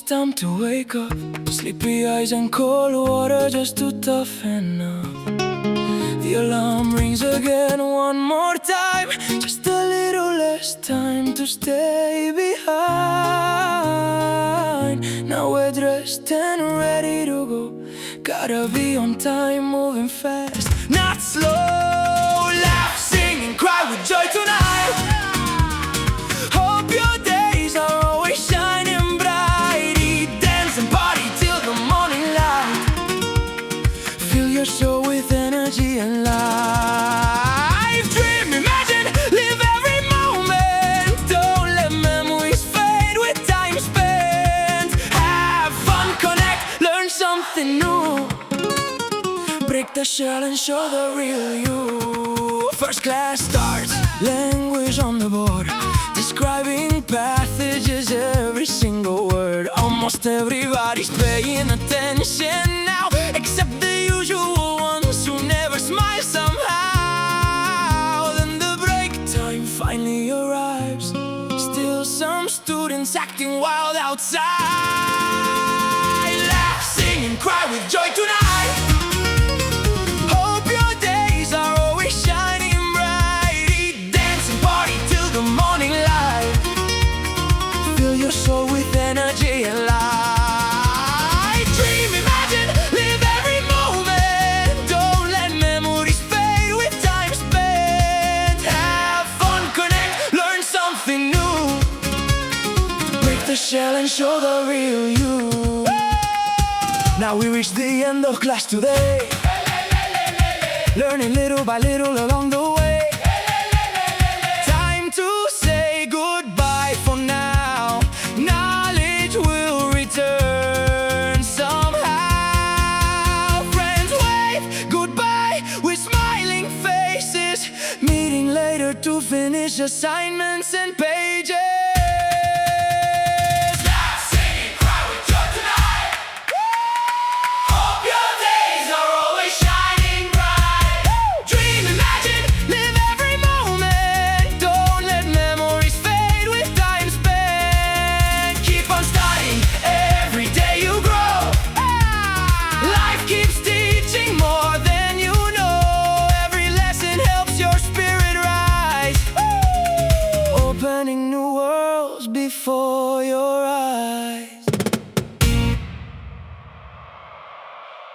time to wake up. Sleepy eyes and cold water just to toughen up. The alarm rings again one more time. Just a little less time to stay behind. Now we're dressed and ready to go. Gotta be on time, moving fast, not slow. Laugh, sing and cry with joy tonight. Hope your days are always shining bright. Eat, dance and party till the morning light. Fill your soul with energy and life. Dream, imagine, live every moment. Don't let memories fade with time spent. Have fun, connect, learn something new. Break the shell and show the real you. First class starts, language on the board, describing passages, every single word. Almost everybody's paying attention now, except the usual ones who never smile somehow. Then the break time finally arrives. Still some students acting wild outside. Laugh, sing and cry with joy tonight. Hope your days are always shining bright. Eat, dance and party till the morning light. Fill your soul with energy and light. Dream, imagine, live every moment. Don't let memories fade with time spent. Have fun, connect, learn something new. Break the shell and show the real you. Now we reach the end of class today, learning little by little along the way. Time to say goodbye for now. Knowledge will return somehow. Friends wave goodbye with smiling faces, meeting later to finish assignments and pages.